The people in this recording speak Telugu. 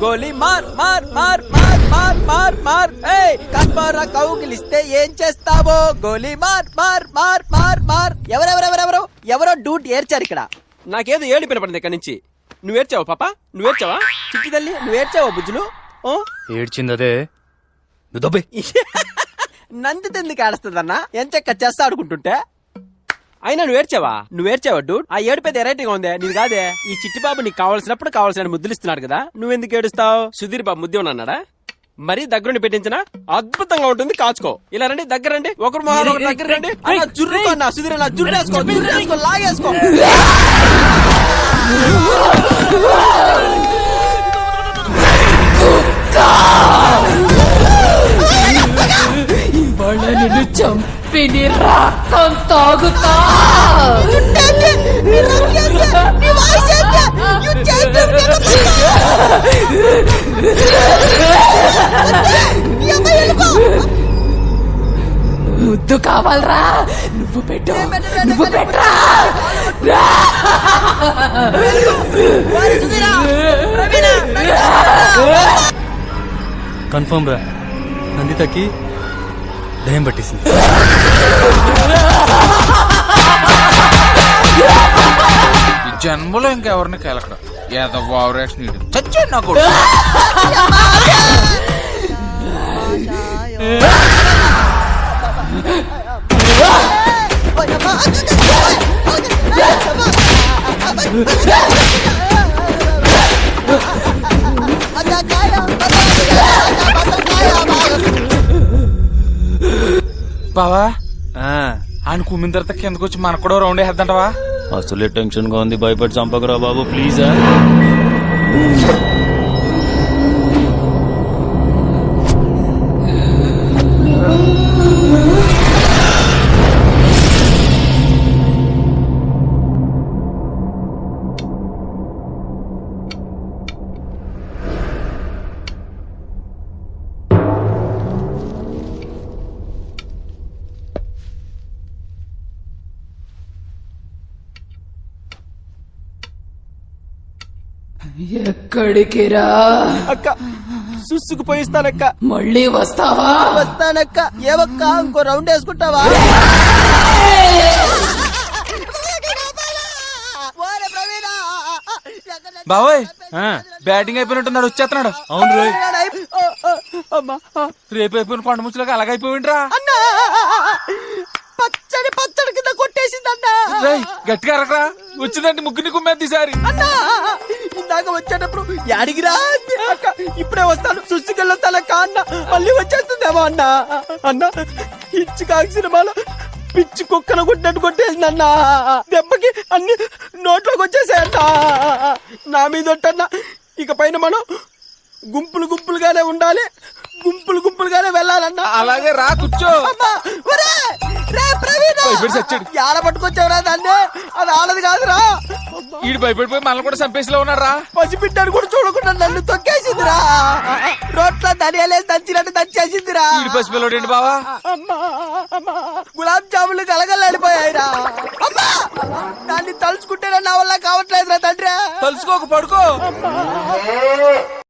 గోలీ మార్ మార్ మార్ మార్ మార్ మార్ మార్ కన్మర కౌగిలిస్తే ఏం చేస్తావో గోలీ మార్ మార్ మార్ మార్ మార్ ఎవరెవరెవరెవరో ఎవరో డూట్ ఏర్చారు ఇక్కడ. నాకేదో ఏడు పినపడింది ఇక్కడ నుంచి. నువ్వేర్చావా పాప? నువ్వేర్చావా? చిట్టి తల్లి నువ్వేర్చావా బుజ్జులు? ఏడ్చిందదే నువ్వు నంది ఎందుకు ఆడుస్తుందన్నా ఎంచక్క చేస్తా ఆడుకుంటుంటే. అయినా నువ్వేర్చావా డూడ్? ఆ ఏడు పెద్ద ఎరైటీగా ఉందే. నీది కాదే. ఈ చిట్టి బాబు నీకు కావాల్సినప్పుడు కావాల్సిన ముద్దులు ఇస్తున్నాడు కదా, నువ్వెందుకు ఏడుస్తావు? సుధీర్ బాబు ముద్దే ఉన్నాడా? మరీ దగ్గరుండి పెట్టించినా అద్భుతంగా ఉంటుంది. కాచుకో. ఇలా రండి, దగ్గర రండి. ఒకరు మొహాలు ఒకరు దగ్గర రండి. జుర్రుకో అన్న సుధీర్ అన్న జుర్రేసుకో లాగేసుకో. ఇవాళ నిన్ను చంపి నీ రక్తం తాగుతా. ముద్దు కావాలరా? నువ్వు పెట్టు, నువ్వు పెట్టరా. కన్ఫర్మ్ రా, నందితకి దయ్యం పట్టేసింది. ఈ జన్మలో ఇంకెవరిని కలకడం ఏదో ఓవరాక్షన్ చచ్చాడు నా కొడుకు. బావా ఆయన కుమ్మిన తర్వాత కిందకు వచ్చి మనకు కూడా రౌండ్ వేద్దంటవా? అసలే టెన్షన్ గా ఉంది, భయపడి చంపకరా బాబు ప్లీజ్. ఎక్కడికి రా? అక్క సుస్సుకు పోయిస్తానక్క. మళ్ళీ వస్తావా? వస్తానక్క. ఏవక్క ఇంకో రౌండ్ వేసుకుంటావా? బావోయ్ బ్యాటింగ్ అయిపోయినట్టున్నాడు, వచ్చేస్తున్నాడు. అవును రోయ్, రేపు అయిపోయిన కొండ ముచ్చులకు అలాగైపోయిండ్రా. పచ్చడి పచ్చడి కింద కొట్టేసిందన్నా. గట్టిగా అరకరా, వచ్చిందంటే ముగ్గురిని కుమ్మేది ఈసారి. ఇందాక వచ్చేటప్పుడు యాడిగిరా అక్క, ఇప్పుడే వస్తాను సుస్సుకెళ్ళొస్తానక్క అన్న. మళ్ళీ వచ్చేస్తుందేమో అన్న. అన్న ఇచ్చి కాకి సినిమాలో పిచ్చి కుక్కను కొట్టినట్టు కొట్టేసిందన్న. దెబ్బకి అన్ని నోట్లోకి వచ్చేసాయన్న. నా మీద ఒట్టన్న. ఇక పైన మనం గుంపులు గుంపులుగానే ఉండాలి, గుంపులు గుంపులుగానే వెళ్ళాలన్నా. అలాగే రా, కూర్చో. ఆడ పట్టుకొచ్చావురా దాన్ని? అది ఆడది కాదురా. ఈడు భయపడిపోయి మనల్ని కూడా చంపేసిలో ఉన్నారా? పసిపిట్టాడు కూడా చూడకుండా నన్ను తొక్కేసిందిరా. రోట్లో ధనియాలేసి దంచినట్టు దంచేసిందిరా. ఈడు పసిపిల్లడేంటి బావా? గులాబ్ జాములు కలగలాడిపోయాయిరా. అమ్మా దాన్ని తలుచుకుంటేనే నా వల్ల కావట్లేదురా తండ్రి. తలుచుకోక పడుకో.